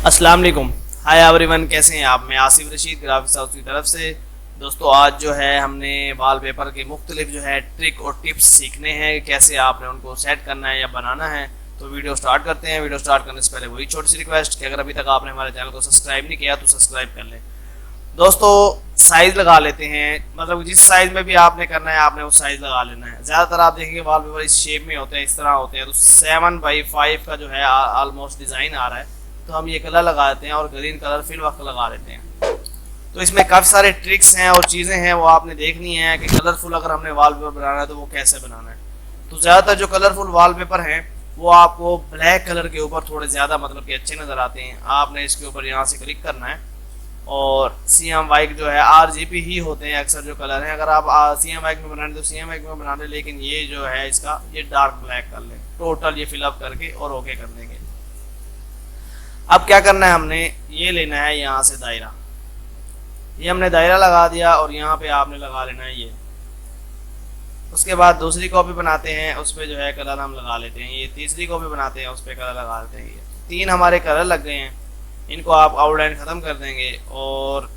अस्सलाम वालेकुम। Hi everyone, कैसे हैं आप? मैं आसिफ रशीद ग्राफिक्स हाउस की तरफ से। दोस्तों, आज जो है हमने वॉलपेपर के मुख्तलिफ जो है ट्रिक और टिप्स सीखने हैं, कैसे आपने उनको सेट करना है या बनाना है। तो वीडियो स्टार्ट करते हैं। वीडियो स्टार्ट करने से पहले वही छोटी सी रिक्वेस्ट कि अगर अभी तक आपने हमारे चैनल को सब्सक्राइब नहीं किया तो सब्सक्राइब कर लें। दोस्तों, साइज़ लगा लेते हैं, मतलब जिस साइज़ में भी आपने करना है आपने उस साइज़ लगा लेना है। ज़्यादातर आप देखेंगे वॉलपेपर इस शेप में होते हैं, इस तरह होते हैं। तो 7x5 का जो है ऑलमोस्ट डिज़ाइन आ रहा है, तो हम ये कलर लगा देते हैं और ग्रीन कलर फिल वक्त लगा लेते हैं। तो इसमें काफ़ी सारे ट्रिक्स हैं और चीज़ें हैं, वो आपने देखनी है कि कलरफुल अगर हमने वॉलपेपर बनाना है तो वो कैसे बनाना है। तो ज़्यादातर जो कलरफुल वॉलपेपर हैं वो आपको ब्लैक कलर के ऊपर थोड़े ज़्यादा मतलब कि अच्छे नज़र आते हैं। आपने इसके ऊपर यहाँ से क्लिक करना है और CMYK जो है RGB ही होते हैं अक्सर जो कलर हैं। अगर आप CMYK में बनाने तो CMYK में बना लें, लेकिन ये जो है इसका ये डार्क ब्लैक कर लें, टोटल ये फिलअप करके और ओके कर देंगे। अब क्या करना है, हमने ये लेना है यहाँ से दायरा। ये हमने दायरा लगा दिया और यहाँ पे आपने लगा लेना है ये। उसके बाद दूसरी कॉपी बनाते हैं, उस पर जो है कलर हम लगा लेते हैं। ये तीसरी कॉपी बनाते हैं, उस पर कलर लगा लेते हैं। ये 3 हमारे कलर लग गए हैं, इनको आप आउटलाइन ख़त्म कर देंगे। और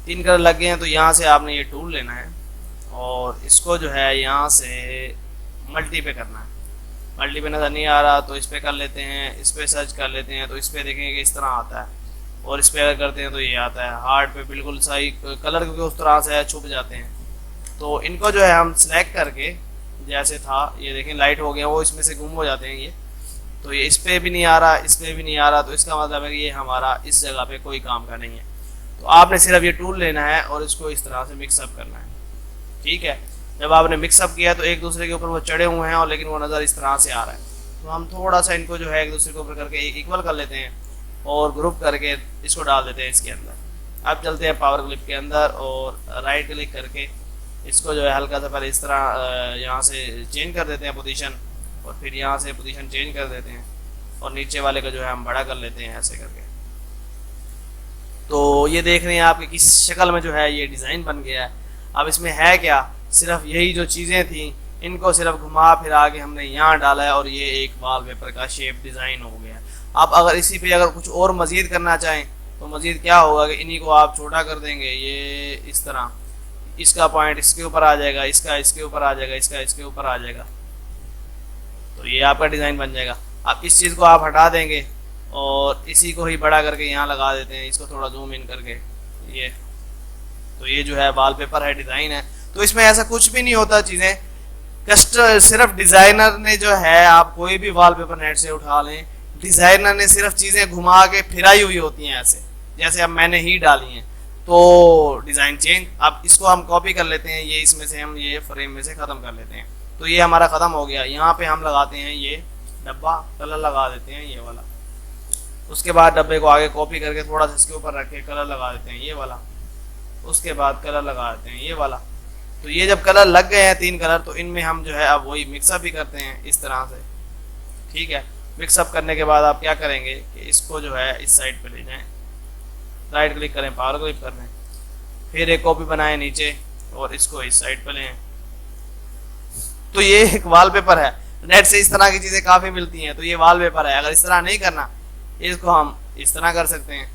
3 कलर लग गए हैं तो यहाँ से आपने ये टूल लेना है और इसको जो है यहाँ से मल्टी पे करना है। मल्टी पे नज़र नहीं आ रहा तो इस पर कर लेते हैं, इस पर सर्च कर लेते हैं तो इस पर देखेंगे कि इस तरह आता है। और इस पर अगर करते हैं तो ये आता है। हार्ड पे बिल्कुल सही कलर क्योंकि उस तरह से छुप जाते हैं। तो इनको जो है हम सिलेक्ट करके जैसे था, ये देखें लाइट हो गया, वो इसमें से गुम हो जाते हैं ये। तो ये इस पर भी नहीं आ रहा, इस पर भी नहीं आ रहा, तो इसका मतलब है कि ये हमारा इस जगह पे कोई काम का नहीं है। तो आपने सिर्फ ये टूल लेना है और इसको इस तरह से मिक्सअप करना है। ठीक है, जब आपने मिक्सअप किया तो एक दूसरे के ऊपर वो चढ़े हुए हैं और लेकिन वो नज़र इस तरह से आ रहा है। तो हम थोड़ा सा इनको जो है एक दूसरे के ऊपर करके इक्वल कर लेते हैं और ग्रुप करके इसको डाल देते हैं इसके अंदर। अब चलते हैं पावर क्लिप के अंदर और राइट क्लिक करके इसको जो है हल्का सा पहले इस तरह यहाँ से चेंज कर देते हैं पोजीशन, और फिर यहाँ से पोजीशन चेंज कर देते हैं और नीचे वाले का जो है हम बड़ा कर लेते हैं ऐसे करके। तो ये देख रहे हैं आपके किस शक्ल में जो है ये डिज़ाइन बन गया है। अब इसमें है क्या, सिर्फ यही जो चीज़ें थी इनको सिर्फ घुमा फिरा के हमने यहाँ डाला है और ये एक वॉलपेपर का शेप डिज़ाइन हो गया। आप अगर इसी पे अगर कुछ और मज़ीद करना चाहें तो मज़ीद क्या होगा कि इन्हीं को आप छोटा कर देंगे, ये इस तरह, इसका पॉइंट इसके ऊपर आ जाएगा, इसका इसके ऊपर आ जाएगा, इसका इसके ऊपर आ जाएगा, तो ये आपका डिज़ाइन बन जाएगा। अब इस चीज़ को आप हटा देंगे और इसी को ही बड़ा करके यहाँ लगा देते हैं, इसको थोड़ा जूम इन करके ये। तो ये जो है वॉलपेपर है, डिज़ाइन है। तो इसमें ऐसा कुछ भी नहीं होता, चीज़ें सिर्फ डिज़ाइनर ने जो है, आप कोई भी वॉलपेपर नेट से उठा लें, डिज़ाइनर ने सिर्फ चीज़ें घुमा के फिराई हुई होती हैं ऐसे, जैसे अब मैंने ही डाली हैं तो डिज़ाइन चेंज। अब इसको हम कॉपी कर लेते हैं, ये इसमें से हम ये फ्रेम में से ख़त्म कर लेते हैं। तो ये हमारा ख़त्म हो गया। यहाँ पे हम लगाते हैं ये डब्बा, कलर लगा देते हैं ये वाला। उसके बाद डब्बे को आगे कॉपी करके थोड़ा सा इसके ऊपर रख के कलर लगा देते हैं ये वाला। उसके बाद कलर लगा देते हैं ये वाला। तो ये जब कलर लग गए हैं 3 कलर, तो इनमें हम जो है अब वही मिक्सअप भी करते हैं इस तरह से। ठीक है, मिक्सअप करने के बाद आप क्या करेंगे कि इसको जो है इस साइड पे ले जाएं, राइट क्लिक करें, पावर क्लिक कर लें, फिर एक कॉपी बनाएं नीचे और इसको इस साइड पे लें। तो ये एक वॉलपेपर है। नेट से इस तरह की चीज़ें काफ़ी मिलती हैं, तो ये वॉलपेपर है। अगर इस तरह नहीं करना, इसको हम इस तरह कर सकते हैं,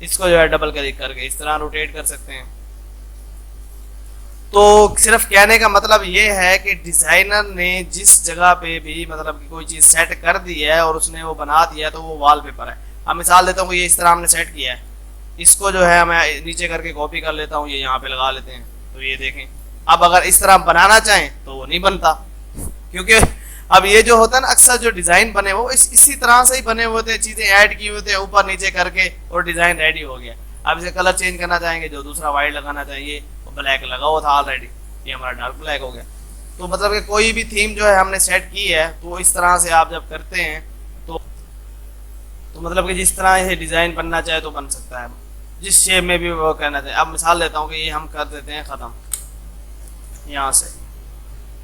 इसको जो है डबल क्लिक करके इस तरह रोटेट कर सकते हैं। तो सिर्फ कहने का मतलब ये है कि डिज़ाइनर ने जिस जगह पे भी मतलब कि कोई चीज़ सेट कर दी है और उसने वो बना दिया है तो वो वॉलपेपर है। अब मिसाल देता हूँ, ये इस तरह हमने सेट किया है, इसको जो है मैं नीचे करके कॉपी कर लेता हूँ, ये यहाँ पे लगा लेते हैं। तो ये देखें, अब अगर इस तरह बनाना चाहें तो वो नहीं बनता, क्योंकि अब ये जो होता है ना, अक्सर जो डिज़ाइन बने वो इसी तरह से ही बने हुए थे, चीज़ें ऐड की हुए थे ऊपर नीचे करके और डिज़ाइन रेडी हो गया। अब इसे कलर चेंज करना चाहेंगे, जो दूसरा वाइट लगाना चाहिए वो ब्लैक लगा हुआ था ऑलरेडी, ये हमारा डार्क ब्लैक हो गया। तो मतलब कि कोई भी थीम जो है हमने सेट की है तो इस तरह से आप जब करते हैं तो मतलब कि जिस तरह ये डिज़ाइन बनना चाहे तो बन सकता है, जिस शेप में भी वो करना चाहिए। अब मिसाल देता हूँ कि ये हम कर देते हैं ख़त्म यहाँ से।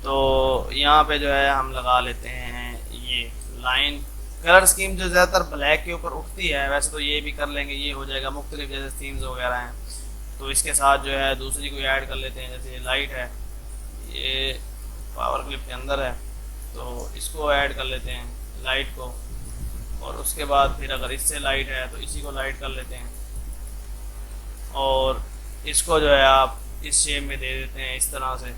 तो यहाँ पे जो है हम लगा लेते हैं ये लाइन। कलर स्कीम जो ज़्यादातर ब्लैक के ऊपर उठती है, वैसे तो ये भी कर लेंगे, ये हो जाएगा। मुख्तलिफ जैसे थीम्स वगैरह हैं तो इसके साथ जो है दूसरी को ऐड कर लेते हैं। जैसे ये लाइट है, ये पावर क्लिप के अंदर है, तो इसको ऐड कर लेते हैं लाइट को, और उसके बाद फिर अगर इससे लाइट है तो इसी को लाइट कर लेते हैं और इसको जो है आप इस शेप में दे देते हैं इस तरह से।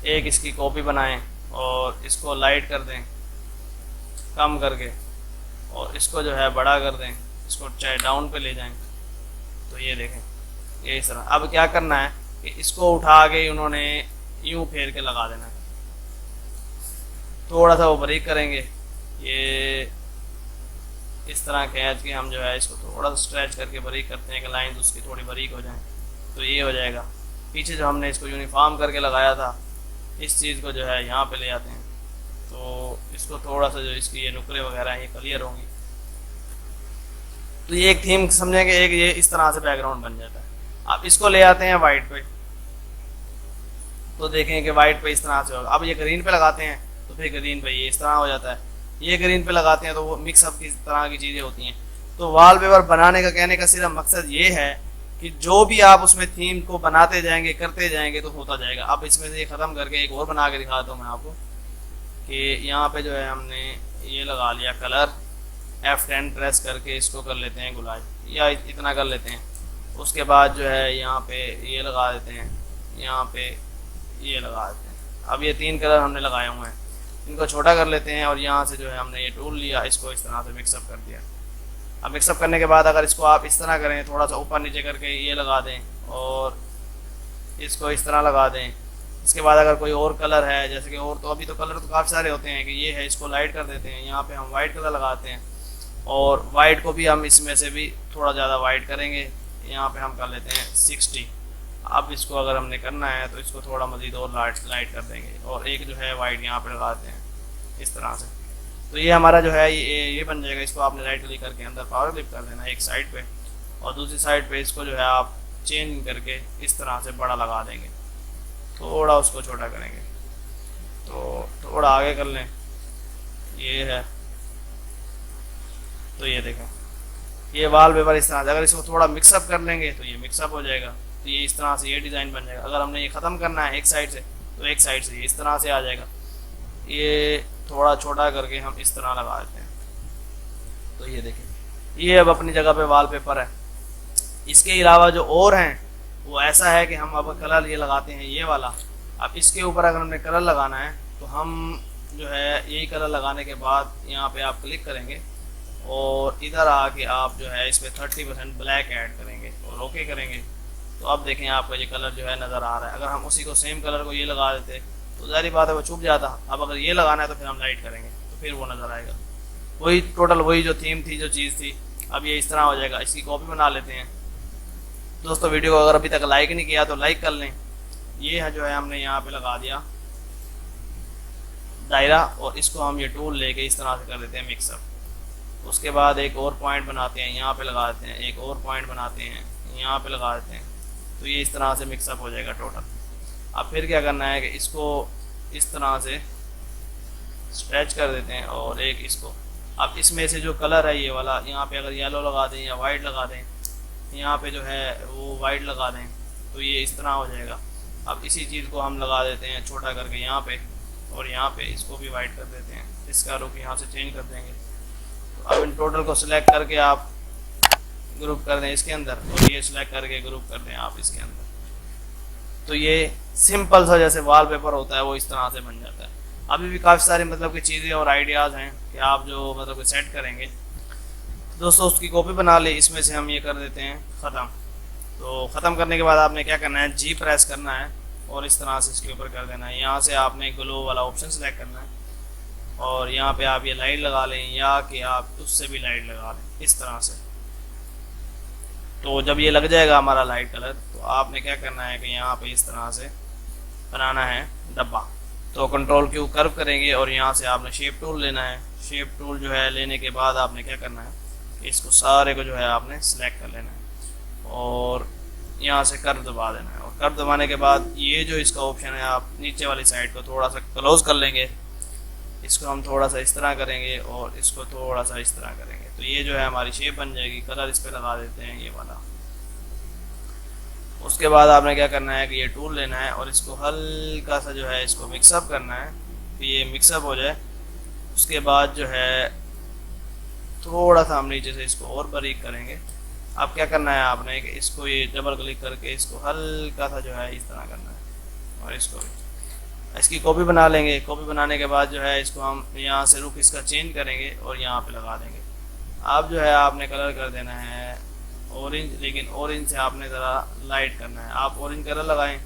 एक इसकी कॉपी बनाएं और इसको लाइट कर दें कम करके और इसको जो है बड़ा कर दें, इसको चाहे डाउन पे ले जाएं। तो ये देखें ये इस तरह। अब क्या करना है कि इसको उठा के उन्होंने यूं फेर के लगा देना है। थोड़ा सा वो बारीक करेंगे, ये इस तरह खींच के हम जो है इसको थोड़ा सा स्ट्रेच करके बारीक करते हैं कि लाइन उसकी थोड़ी बारीक हो जाए। तो ये हो जाएगा। पीछे जो हमने इसको यूनिफॉर्म करके लगाया था इस चीज़ को जो है यहाँ पे ले आते हैं तो इसको थोड़ा सा जो इसकी ये नुकरे वगैरह हैं ये क्लियर होंगी। तो ये एक थीम समझेंगे, एक ये इस तरह से बैकग्राउंड बन जाता है। अब इसको ले आते हैं वाइट पे तो देखें कि वाइट पे इस तरह से होगा। अब ये ग्रीन पे लगाते हैं तो फिर ग्रीन पे ये इस तरह हो जाता है। ये ग्रीन पे लगाते हैं तो वो मिक्सअप की तरह की चीज़ें होती हैं। तो वॉलपेपर बनाने का कहने का सिर्फ मकसद ये है कि जो भी आप उसमें थीम को बनाते जाएंगे करते जाएंगे तो होता जाएगा। अब इसमें से ये ख़त्म करके एक और बना के दिखाता हूँ मैं आपको कि यहाँ पे जो है हमने ये लगा लिया कलर, F10 प्रेस करके इसको कर लेते हैं गुलाबी या इतना कर लेते हैं। उसके बाद जो है यहाँ पे ये लगा देते हैं, यहाँ पे ये लगा देते हैं। अब ये 3 कलर हमने लगाए हुए हैं, इनको छोटा कर लेते हैं और यहाँ से जो है हमने ये टूल लिया, इसको इस तरह से मिक्सअप कर दिया। अब मिक्सअप करने के बाद अगर इसको आप इस तरह करें, थोड़ा सा ऊपर नीचे करके ये लगा दें और इसको इस तरह लगा दें। इसके बाद अगर कोई और कलर है, जैसे कि और तो अभी तो कलर तो काफ़ी सारे होते हैं कि ये है, इसको लाइट कर देते हैं। यहाँ पे हम वाइट कलर लगाते हैं और वाइट को भी हम इसमें से भी थोड़ा ज़्यादा वाइट करेंगे। यहाँ पे हम कर लेते हैं 60। अब इसको अगर हमने करना है तो इसको थोड़ा मज़ीद और लाइट कर देंगे और एक जो है वाइट यहाँ पे लगाते हैं इस तरह से। तो ये हमारा जो है ये बन जाएगा। इसको आपने राइट क्लिक करके अंदर पावर क्लिक कर देना एक साइड पे और दूसरी साइड पे इसको जो है आप चेंज करके इस तरह से बड़ा लगा देंगे। थोड़ा उसको छोटा करेंगे तो थोड़ा आगे कर लें, ये है। तो ये देखें ये वॉलपेपर इस तरह से। अगर इसको थोड़ा मिक्सअप कर लेंगे तो ये मिक्सअप हो जाएगा। तो ये इस तरह से ये डिज़ाइन बन जाएगा। अगर हमने ये ख़त्म करना है एक साइड से तो एक साइड से ये इस तरह से आ जाएगा। ये थोड़ा छोटा करके हम इस तरह लगा देते हैं। तो ये देखें ये अब अपनी जगह पे वॉलपेपर है। इसके अलावा जो और हैं वो ऐसा है कि हम अब कलर ये लगाते हैं ये वाला। अब इसके ऊपर अगर हमने कलर लगाना है तो हम जो है यही कलर लगाने के बाद यहाँ पे आप क्लिक करेंगे और इधर आके आप जो है इस पर 30% ब्लैक ऐड करेंगे और ओके करेंगे। तो अब देखें आपका ये कलर जो है नज़र आ रहा है। अगर हम उसी को सेम कलर को ये लगा देते तो ज़ाहिर बात है वो छुप जाता। अब अगर ये लगाना है तो फिर हम लाइट करेंगे तो फिर वो नज़र आएगा। वही टोटल वही जो थीम थी, जो चीज़ थी, अब ये इस तरह हो जाएगा। इसकी कॉपी बना लेते हैं। दोस्तों वीडियो को अगर अभी तक लाइक नहीं किया तो लाइक कर लें। ये है जो है हमने यहाँ पे लगा दिया दायरा और इसको हम ये टूल लेके इस तरह से कर देते हैं मिक्सअप। उसके बाद एक और पॉइंट बनाते हैं, यहाँ पे लगा देते हैं। एक और पॉइंट बनाते हैं, यहाँ पे लगा देते हैं। तो ये इस तरह से मिक्सअप हो जाएगा टोटल। अब फिर क्या करना है कि इसको इस तरह से स्ट्रेच कर देते हैं और एक इसको। अब इसमें से जो कलर है ये वाला, यहाँ पे अगर येलो लगा दें या वाइट लगा दें, यहाँ पे जो है वो वाइट लगा दें तो ये इस तरह हो जाएगा। अब इसी चीज़ को हम लगा देते हैं छोटा करके यहाँ पे और यहाँ पे इसको भी वाइट कर देते हैं। इसका रुख यहाँ से चेंज कर देंगे। तो अब इन टोटल को सिलेक्ट करके आप ग्रुप कर दें इसके अंदर और ये सिलेक्ट करके ग्रुप कर दें आप इसके अंदर। तो ये सिंपल सा जैसे वॉलपेपर होता है वो इस तरह से बन जाता है। अभी भी काफ़ी सारी मतलब की चीज़ें और आइडियाज़ हैं कि आप जो मतलब कि सेट करेंगे। दोस्तों उसकी कॉपी बना ले। इसमें से हम ये कर देते हैं ख़त्म। तो ख़त्म करने के बाद आपने क्या करना है, जी प्रेस करना है और इस तरह से इसके ऊपर कर देना है। यहाँ से आपने ग्लो वाला ऑप्शन सेलेक्ट करना है और यहाँ पे आप ये लाइट लगा लें या कि आप उससे भी लाइट लगा लें इस तरह से। तो जब ये लग जाएगा हमारा लाइट कलर तो आपने क्या करना है कि यहाँ पे इस तरह से बनाना है डब्बा। तो कंट्रोल क्यू कर्व करेंगे और यहाँ से आपने शेप टूल लेना है। शेप टूल जो है लेने के बाद आपने क्या करना है कि इसको सारे को जो है आपने सेलेक्ट कर लेना है और यहाँ से कर्व दबा देना है। और कर्व दबाने के बाद ये जो इसका ऑप्शन है आप नीचे वाली साइड को थोड़ा सा क्लोज कर लेंगे। इसको हम थोड़ा सा इस तरह करेंगे और इसको थोड़ा सा इस तरह करेंगे। तो ये जो है हमारी शेप बन जाएगी। कलर इस पर लगा देते हैं ये वाला। उसके बाद आपने क्या करना है कि ये टूल लेना है और इसको हल्का सा जो है इसको मिक्सअप करना है कि ये मिक्सअप हो जाए। उसके बाद जो है थोड़ा सा हम नीचे से इसको और बारीक करेंगे। अब क्या करना है आपने कि इसको ये डबल क्लिक करके इसको हल्का सा जो है इस तरह करना है, और इसको इसकी कॉपी बना लेंगे। कॉपी बनाने के बाद जो है इसको हम यहाँ से रुख इसका चेंज करेंगे और यहाँ पे लगा देंगे। अब जो है आपने कलर कर देना है ऑरेंज, लेकिन ऑरेंज से आपने ज़रा लाइट करना है। आप ऑरेंज कलर लगाएं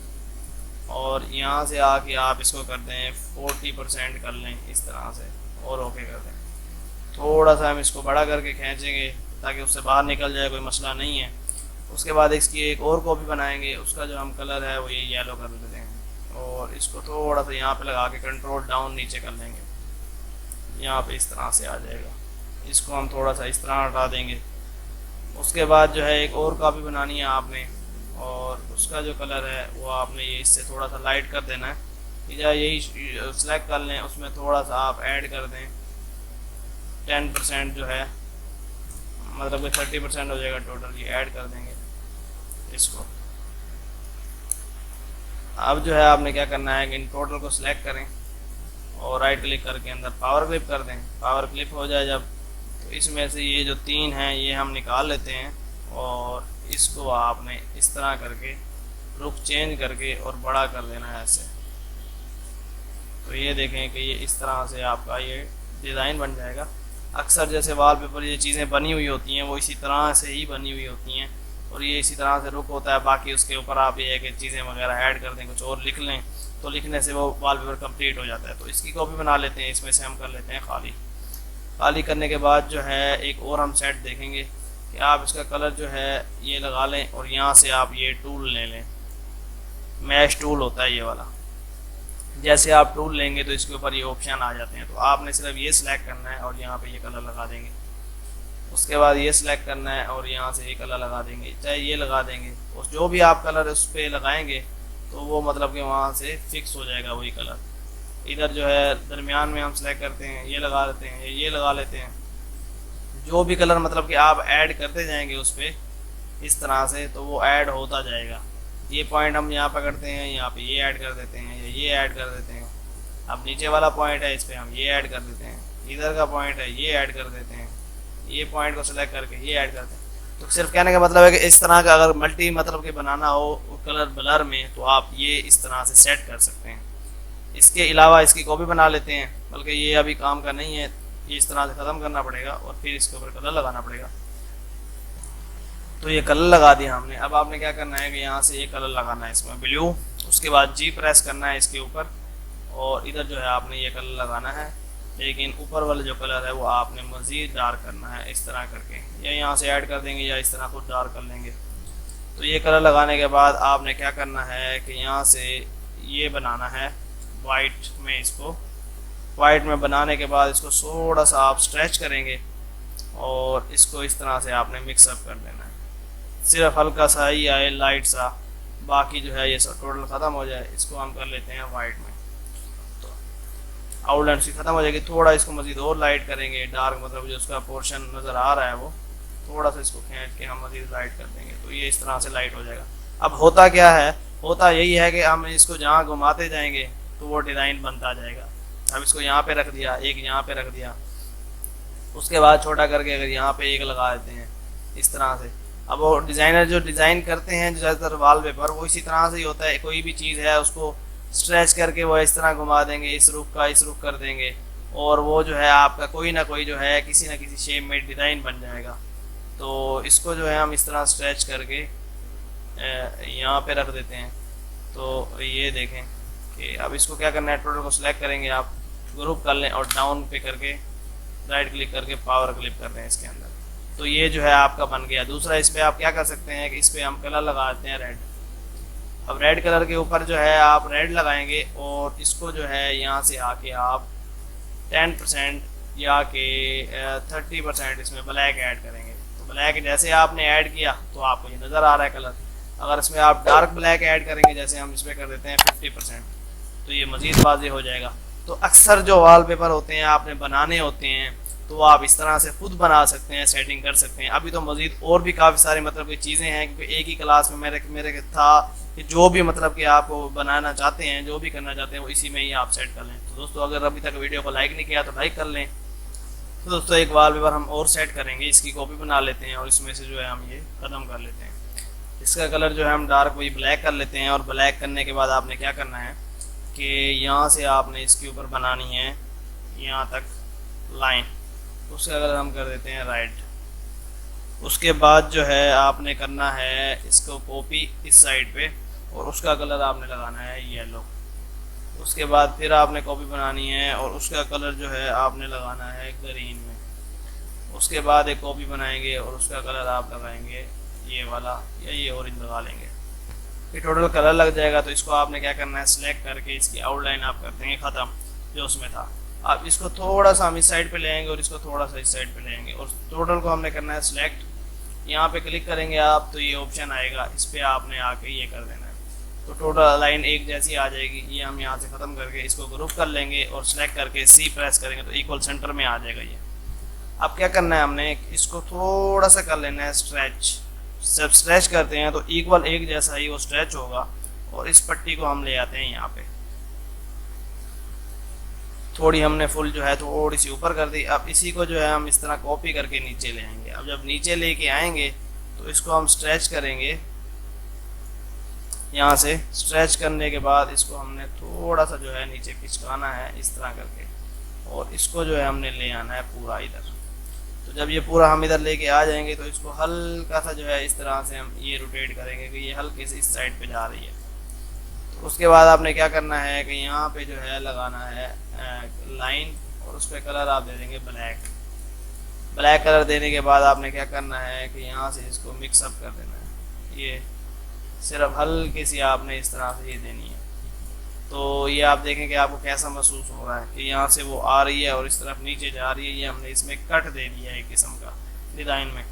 और यहाँ से आके आप इसको कर दें 40% कर लें इस तरह से, और ओके कर दें। थोड़ा सा हम इसको बड़ा करके खींचेंगे ताकि उससे बाहर निकल जाए, कोई मसला नहीं है। उसके बाद इसकी एक और कॉपी बनाएंगे, उसका जो हम कलर है वो ये येलो कर देते हैं और इसको थोड़ा सा यहाँ पे लगा के कंट्रोल डाउन नीचे कर लेंगे। यहाँ पे इस तरह से आ जाएगा। इसको हम थोड़ा सा इस तरह हटा देंगे। उसके बाद जो है एक और कॉपी बनानी है आपने, और उसका जो कलर है वो आपने ये इससे थोड़ा सा लाइट कर देना है। या यही सिलेक्ट कर लें, उसमें थोड़ा सा आप ऐड कर दें 10% जो है, मतलब कि 30% हो जाएगा टोटल, ये ऐड कर देंगे इसको। अब जो है आपने क्या करना है कि इन टोटल को सिलेक्ट करें और राइट क्लिक करके अंदर पावर क्लिप कर दें। पावर क्लिप हो जाए जब, तो इसमें से ये जो 3 हैं ये हम निकाल लेते हैं और इसको आपने इस तरह करके रुख चेंज करके और बड़ा कर लेना है ऐसे। तो ये देखें कि ये इस तरह से आपका ये डिज़ाइन बन जाएगा। अक्सर जैसे वॉलपेपर ये चीज़ें बनी हुई होती हैं वो इसी तरह से ही बनी हुई होती हैं और ये इसी तरह से रुख होता है। बाकी उसके ऊपर आप ये है कि चीज़ें वगैरह ऐड कर दें, कुछ और लिख लें, तो लिखने से वो वॉलपेपर कंप्लीट हो जाता है। तो इसकी कॉपी बना लेते हैं, इसमें से हम कर लेते हैं खाली। खाली करने के बाद जो है एक और हम सेट देखेंगे कि आप इसका कलर जो है ये लगा लें और यहाँ से आप ये टूल ले लें। मैश टूल होता है ये वाला। जैसे आप टूल लेंगे तो इसके ऊपर ये ऑप्शन आ जाते हैं, तो आपने सिर्फ ये सिलेक्ट करना है और यहाँ पे ये कलर लगा देंगे। उसके बाद ये सिलेक्ट करना है और यहाँ से ये कलर लगा देंगे, चाहे ये लगा देंगे। और जो भी आप कलर उस पर लगाएंगे तो वो मतलब कि वहाँ से फिक्स हो जाएगा वही कलर। इधर जो है दरमियान में हम सिलेक्ट करते हैं, ये लगा लेते हैं, ये लगा लेते हैं। जो भी कलर मतलब कि आप ऐड करते जाएंगे उस पर इस तरह से, तो वो ऐड होता जाएगा। ये पॉइंट हम यहाँ पर करते हैं, यहाँ पे ये ऐड कर देते हैं या ये ऐड कर देते हैं। अब नीचे वाला पॉइंट है, इस पर हम ये ऐड कर देते हैं। इधर का पॉइंट है, ये ऐड कर देते हैं। ये पॉइंट को सिलेक्ट करके ये ऐड करते हैं। तो सिर्फ कहने का मतलब है कि इस तरह का अगर मल्टी मतलब कि बनाना हो कलर ब्लर में, तो आप ये इस तरह से सेट कर सकते हैं। इसके अलावा इसकी कॉपी बना लेते हैं, बल्कि ये अभी काम का नहीं है, ये इस तरह से ख़त्म करना पड़ेगा और फिर इसके ऊपर कलर लगाना पड़ेगा। तो ये कलर लगा दिया हमने। अब आपने क्या करना है कि यहाँ से ये कलर लगाना है इसमें ब्लू। उसके बाद जी प्रेस करना है इसके ऊपर और इधर जो है आपने ये कलर लगाना है, लेकिन ऊपर वाला जो कलर है वो आपने मज़ीद डार्क करना है इस तरह करके, या यहाँ से ऐड कर देंगे या इस तरह खुद डार्क कर लेंगे। तो ये कलर लगाने के बाद आपने क्या करना है कि यहाँ से ये बनाना है वाइट में। इसको वाइट में बनाने के बाद इसको थोड़ा सा आप स्ट्रेच करेंगे और इसको इस तरह से आपने मिक्सअप कर देना है। सिर्फ हल्का सा ही आए लाइट सा, बाकी जो है ये सब टोटल ख़त्म हो जाए। इसको हम कर लेते हैं वाइट में, तो आउटलाइन सी ख़त्म हो जाएगी। थोड़ा इसको मज़ीद और लाइट करेंगे, डार्क मतलब जो उसका पोर्शन नज़र आ रहा है वो थोड़ा सा इसको खींच के हम मज़ीद लाइट कर देंगे, तो ये इस तरह से लाइट हो जाएगा। अब होता क्या है, होता यही है कि हम इसको जहाँ घुमाते जाएंगे तो वो डिज़ाइन बनता जाएगा। अब इसको यहाँ पे रख दिया, एक यहाँ पे रख दिया, उसके बाद छोटा करके अगर यहाँ पे एक लगा देते हैं इस तरह से। अब वो डिज़ाइनर जो डिज़ाइन करते हैं ज़्यादातर वॉलपेपर, वो इसी तरह से ही होता है। कोई भी चीज़ है उसको स्ट्रेच करके वो इस तरह घुमा देंगे, इस रुख का इस रुख कर देंगे, और वो जो है आपका कोई ना कोई जो है किसी न किसी शेप में डिज़ाइन बन जाएगा। तो इसको जो है हम इस तरह स्ट्रेच करके यहाँ पे रख देते हैं। तो ये देखें कि अब इसको क्या करना है, टोटल को सिलेक्ट करेंगे, आप ग्रुप कर लें और डाउन पे करके राइट क्लिक करके पावर क्लिप कर रहे हैं इसके अंदर। तो ये जो है आपका बन गया। दूसरा इस पर आप क्या कर सकते हैं कि इस पर हम कलर लगा देते हैं रेड। अब रेड कलर के ऊपर जो है आप रेड लगाएंगे और इसको जो है यहाँ से आके आप 10% या कि 30% इसमें ब्लैक ऐड करेंगे। तो ब्लैक जैसे आपने ऐड किया तो आपको ये नज़र आ रहा है कलर। अगर इसमें आप डार्क ब्लैक ऐड करेंगे, जैसे हम इसमें कर देते हैं 50%, तो ये मज़ीद वाज़ेह हो जाएगा। तो अक्सर जो वॉलपेपर होते हैं आपने बनाने होते हैं, तो आप इस तरह से खुद बना सकते हैं, सेटिंग कर सकते हैं। अभी तो मज़ीद और भी काफ़ी सारी मतलब की चीज़ें हैं, क्योंकि एक ही क्लास में मेरे था कि जो भी मतलब कि आप बनाना चाहते हैं, जो भी करना चाहते हैं, वो इसी में ही आप सेट कर लें। तो दोस्तों अगर अभी तक वीडियो को लाइक नहीं किया तो लाइक कर लें। तो दोस्तों एक वॉलपेपर हम और सेट करेंगे, इसकी कॉपी बना लेते हैं और इसमें से जो है हम ये ख़त्म कर लेते हैं। इसका कलर जो है हम डार्क वही ब्लैक कर लेते हैं। और ब्लैक करने के बाद आपने क्या करना है कि यहाँ से आपने इसके ऊपर बनानी है यहाँ तक लाइन, उसका कलर हम कर देते हैं रेड। उसके बाद जो है आपने करना है इसको कॉपी इस साइड पे और उसका कलर आपने लगाना है येलो। उसके बाद फिर आपने कॉपी बनानी है और उसका कलर जो है आपने लगाना है ग्रीन में। उसके बाद एक कॉपी बनाएंगे और उसका कलर आप लगाएंगे ये वाला या ये ऑरेंज लगा लेंगे। ये टोटल कलर लग जाएगा। तो इसको आपने क्या करना है, सिलेक्ट करके इसकी आउटलाइन आप कर देंगे ख़त्म जो उसमें था। आप इसको थोड़ा सा हम इस साइड पे ले आएंगे और इसको थोड़ा सा इस साइड पे ले आएंगे और टोटल को हमने करना है सिलेक्ट। यहाँ पे क्लिक करेंगे आप तो ये ऑप्शन आएगा, इस पर आपने आके ये कर देना है। तो टोटल लाइन एक जैसी आ जाएगी। ये हम यहाँ से ख़त्म करके इसको ग्रुप कर लेंगे और सिलेक्ट करके सी प्रेस करेंगे तो इक्वल सेंटर में आ जाएगा ये। अब क्या करना है, हमने इसको थोड़ा सा कर लेना है स्ट्रेच। जब स्ट्रेच करते हैं तो इक्वल एक जैसा ही वो स्ट्रेच होगा। और इस पट्टी को हम ले आते हैं यहाँ पे, थोड़ी हमने फुल जो है थोड़ी सी ऊपर कर दी। अब इसी को जो है हम इस तरह कॉपी करके नीचे ले आएंगे। अब जब नीचे लेके आएंगे तो इसको हम स्ट्रेच करेंगे। यहाँ से स्ट्रेच करने के बाद इसको हमने थोड़ा सा जो है नीचे खिंचकाना है इस तरह करके और इसको जो है हमने ले आना है पूरा इधर। तो जब ये पूरा हम इधर लेके आ जाएंगे तो इसको हल्का सा जो है इस तरह से हम ये रोटेट करेंगे कि ये हल्के से इस साइड पे जा रही है। तो उसके बाद आपने क्या करना है कि यहाँ पे जो है लगाना है लाइन और उस पर कलर आप दे देंगे ब्लैक। ब्लैक कलर देने के बाद आपने क्या करना है कि यहाँ से इसको मिक्सअप कर देना है। ये सिर्फ हल्की सी आपने इस तरह से ये देनी है। तो ये आप देखें कि आपको कैसा महसूस हो रहा है कि यहाँ से वो आ रही है और इस तरफ नीचे जा रही है। ये हमने इसमें कट दे दिया है एक किस्म का डिज़ाइन में।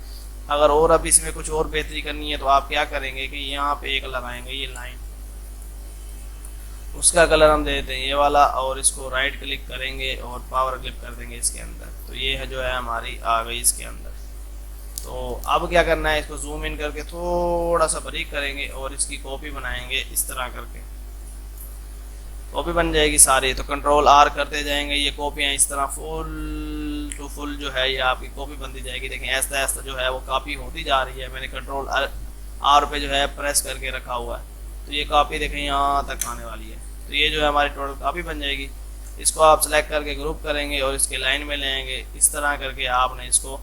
अगर और अब इसमें कुछ और बेहतरी करनी है तो आप क्या करेंगे कि यहाँ पे एक लगाएंगे ये लाइन, उसका कलर हम दे देते हैं ये वाला और इसको राइट क्लिक करेंगे और पावर क्लिक कर देंगे इसके अंदर। तो ये है जो है हमारी आ गई इसके अंदर। तो अब क्या करना है, इसको जूम इन करके थोड़ा सा बारीक करेंगे और इसकी कॉपी बनाएंगे इस तरह करके। कॉपी बन जाएगी सारी। तो कंट्रोल आर करते जाएंगे, ये कॉपियाँ इस तरह फुल टू फुल जो है ये आपकी कॉपी बनती जाएगी। देखें ऐसा ऐसा जो है वो कॉपी होती जा रही है। मैंने कंट्रोल आर पे जो है प्रेस करके रखा हुआ है तो ये कॉपी देखें यहाँ तक आने वाली है। तो ये जो है हमारी टोटल कॉपी बन जाएगी। इसको आप सेलेक्ट करके ग्रुप करेंगे और इसके लाइन में ले आएंगे। इस तरह करके आपने इसको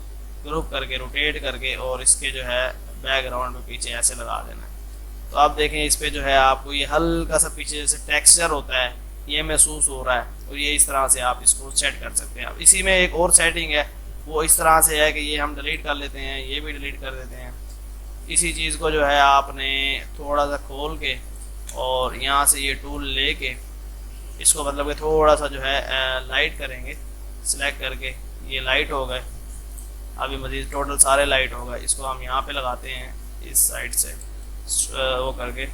ग्रुप करके रोटेट करके और इसके जो है बैकग्राउंड में पीछे ऐसे लगा देना है। तो आप देखें इस पे जो है आपको ये हल्का सा पीछे जैसे टेक्सचर होता है ये महसूस हो रहा है। और ये इस तरह से आप इसको सेट कर सकते हैं। अब इसी में एक और सेटिंग है, वो इस तरह से है कि ये हम डिलीट कर लेते हैं, ये भी डिलीट कर देते हैं। इसी चीज़ को जो है आपने थोड़ा सा खोल के और यहाँ से ये टूल लेके इसको मतलब कि थोड़ा सा जो है लाइट करेंगे, सिलेक्ट करके ये लाइट हो गए। अभी मज़ीद टोटल सारे लाइट हो गए। इसको हम यहाँ पे लगाते हैं इस साइड से वो करके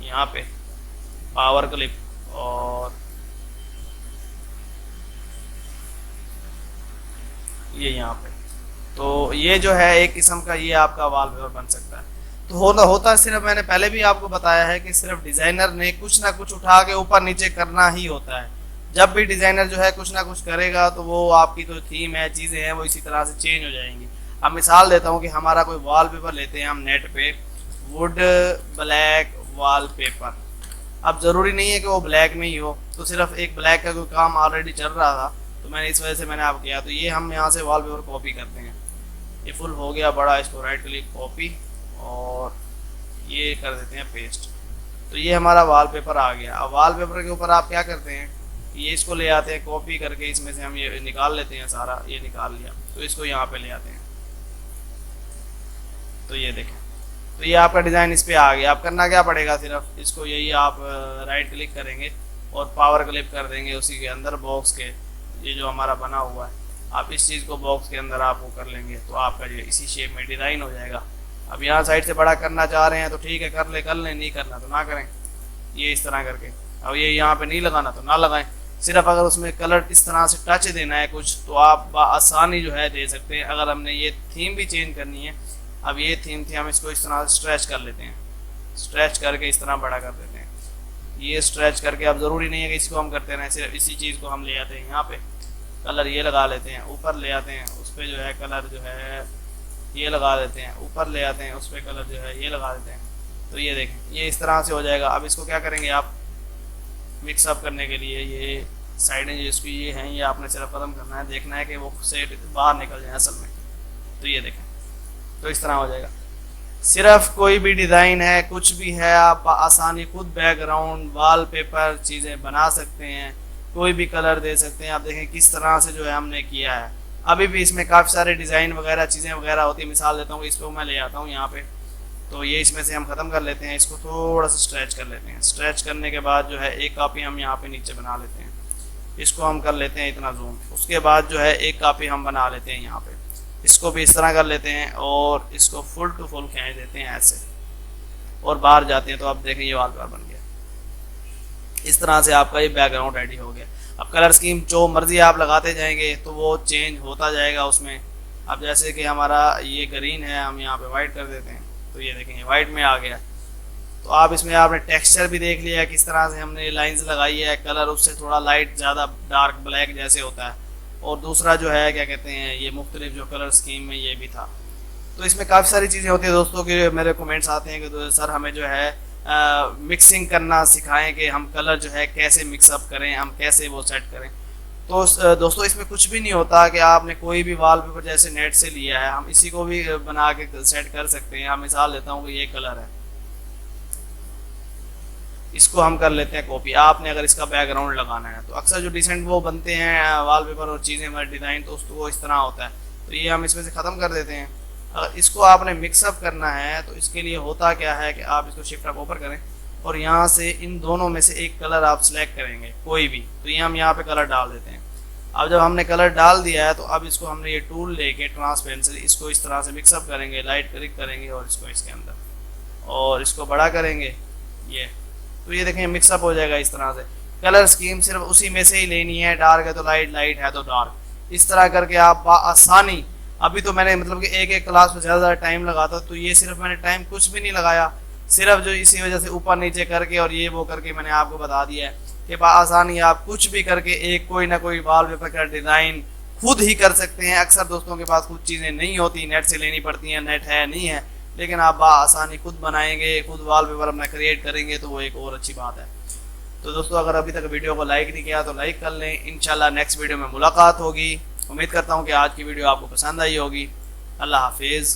यहाँ पे पावर क्लिप और ये यहाँ पे। तो ये जो है एक किस्म का ये आपका वॉलपेपर बन सकता है। तो होता सिर्फ मैंने पहले भी आपको बताया है कि सिर्फ डिज़ाइनर ने कुछ ना कुछ उठा के ऊपर नीचे करना ही होता है। जब भी डिज़ाइनर जो है कुछ ना कुछ करेगा तो वो आपकी जो थीम है चीज़ें हैं वो इसी तरह से चेंज हो जाएंगी। अब मिसाल देता हूँ कि हमारा कोई वॉलपेपर लेते हैं हम नेट पे, वुड ब्लैक वॉलपेपर। अब ज़रूरी नहीं है कि वो ब्लैक में ही हो, तो सिर्फ एक ब्लैक का कोई काम ऑलरेडी चल रहा था तो मैंने इस वजह से मैंने आपको किया। तो ये हम यहाँ से वॉलपेपर कॉपी करते हैं। ये फुल हो गया बड़ा, इसको राइट क्लिक कॉपी और ये कर देते हैं पेस्ट। तो ये हमारा वॉलपेपर आ गया। अब वॉलपेपर के ऊपर आप क्या करते हैं, ये इसको ले आते हैं कॉपी करके, इसमें से हम ये निकाल लेते हैं सारा। ये निकाल लिया तो इसको यहाँ पे ले आते हैं। तो ये देखें, तो ये आपका डिज़ाइन इस पर आ गया। आप करना क्या पड़ेगा, सिर्फ इसको यही आप राइट क्लिक करेंगे और पावर क्लिक कर देंगे उसी के अंदर बॉक्स के, ये जो हमारा बना हुआ है आप इस चीज़ को बॉक्स के अंदर आप वो कर लेंगे तो आपका जो इसी शेप में डिज़ाइन हो जाएगा। अब यहाँ साइड से बड़ा करना चाह रहे हैं तो ठीक है कर लें, नहीं करना तो ना करें, ये इस तरह करके। अब ये यहाँ पे नहीं लगाना तो ना लगाएं, सिर्फ अगर उसमें कलर इस तरह से टच देना है कुछ, तो आप आसानी जो है दे सकते हैं। अगर हमने ये थीम भी चेंज करनी है, अब ये थीम थी, हम इसको इस तरह से स्ट्रेच कर लेते हैं, स्ट्रेच करके इस तरह बड़ा कर देते हैं। ये स्ट्रेच करके अब ज़रूरी नहीं है कि इसको हम करते रहें, सिर्फ इसी चीज़ को हम ले आते हैं यहाँ पे, कलर ये लगा लेते हैं, ऊपर ले आते हैं, उस पर जो है कलर जो है ये लगा देते हैं, ऊपर ले आते हैं, उस पर कलर जो है ये लगा देते हैं। तो ये देखें, ये इस तरह से हो जाएगा। अब इसको क्या करेंगे आप, मिक्सअप करने के लिए ये साइडें जो इसकी ये हैं, ये आपने सिर्फ ख़त्म करना है, देखना है कि वो से बाहर निकल जाए असल में। तो ये देखें, तो इस तरह हो जाएगा। सिर्फ कोई भी डिज़ाइन है, कुछ भी है, आप आसानी खुद बैकग्राउंड, वॉलपेपर चीज़ें बना सकते हैं, कोई भी कलर दे सकते हैं। आप देखें किस तरह से जो है हमने किया है। अभी भी इसमें काफ़ी सारे डिज़ाइन वगैरह चीज़ें वगैरह होती है। मिसाल देता हूँ, इसको मैं ले आता हूँ यहाँ पे, तो ये इसमें से हम ख़त्म कर लेते हैं, इसको थोड़ा सा स्ट्रेच कर लेते हैं। स्ट्रेच करने के बाद जो है एक कापी हम यहाँ पे नीचे बना लेते हैं, इसको हम कर लेते हैं इतना जूम। उसके बाद जो है एक कापी हम बना लेते हैं यहाँ पे, इसको भी इस तरह कर लेते हैं और इसको फुल टू फुल खींच देते हैं ऐसे, और बाहर जाते हैं। तो आप देखें ये वॉलपेपर बन गया। इस तरह से आपका ये बैकग्राउंड रेडी हो गया। अब कलर स्कीम जो मर्जी आप लगाते जाएंगे तो वो चेंज होता जाएगा उसमें। अब जैसे कि हमारा ये ग्रीन है, हम यहाँ पे वाइट कर देते हैं, तो ये देखेंगे वाइट में आ गया। तो आप इसमें आपने टेक्सचर भी देख लिया किस तरह से हमने लाइंस लगाई है, कलर उससे थोड़ा लाइट ज़्यादा डार्क ब्लैक जैसे होता है। और दूसरा जो है क्या कहते हैं, ये मुख्तलिफ जो कलर स्कीम में ये भी था। तो इसमें काफ़ी सारी चीज़ें होती है दोस्तों के। मेरे कमेंट्स आते हैं कि सर हमें जो है मिक्सिंग करना सिखाएं कि हम कलर जो है कैसे मिक्सअप करें, हम कैसे वो सेट करें। तो दोस्तों इसमें कुछ भी नहीं होता कि आपने कोई भी वॉलपेपर जैसे नेट से लिया है, हम इसी को भी बना के सेट कर सकते हैं। हम मिसाल लेता हूँ कि ये कलर है, इसको हम कर लेते हैं कॉपी। आपने अगर इसका बैकग्राउंड लगाना है, तो अक्सर जो डिसेंट वो बनते हैं वॉलपेपर और चीज़ें हमारे डिज़ाइन, तो उसको वो इस तरह होता है। तो ये हम इसमें से ख़त्म कर देते हैं। अगर इसको आपने मिक्सअप करना है तो इसके लिए होता क्या है कि आप इसको शिफ्ट अप ऊपर करें और यहाँ से इन दोनों में से एक कलर आप सिलेक्ट करेंगे कोई भी। तो ये हम यहाँ पे कलर डाल देते हैं। अब जब हमने कलर डाल दिया है तो अब इसको हमने ये टूल लेके ट्रांसपेरेंट से इसको इस तरह से मिक्सअप करेंगे, लाइट क्लिक करेंगे और इसको इसके अंदर और इसको बड़ा करेंगे ये। तो ये देखें मिक्सअप हो जाएगा इस तरह से। कलर स्कीम सिर्फ उसी में से ही लेनी है, डार्क है तो लाइट, लाइट है तो डार्क। इस तरह करके आप आसानी, अभी तो मैंने मतलब कि एक एक क्लास में ज़्यादा टाइम लगाता, तो ये सिर्फ मैंने टाइम कुछ भी नहीं लगाया, सिर्फ जो इसी वजह से ऊपर नीचे करके और ये वो करके मैंने आपको बता दिया है कि आसानी आप कुछ भी करके एक कोई ना कोई वॉलपेपर का डिज़ाइन खुद ही कर सकते हैं। अक्सर दोस्तों के पास कुछ चीज़ें नहीं होती, नेट से लेनी पड़ती हैं, नेट है नहीं है, लेकिन आप आसानी खुद बनाएंगे, खुद वॉलपेपर अपना क्रिएट करेंगे, तो वो एक और अच्छी बात है। तो दोस्तों अगर अभी तक वीडियो को लाइक नहीं किया तो लाइक कर लें। इंशाल्लाह नेक्स्ट वीडियो में मुलाकात होगी। उम्मीद करता हूँ कि आज की वीडियो आपको पसंद आई होगी। अल्लाह हाफिज़।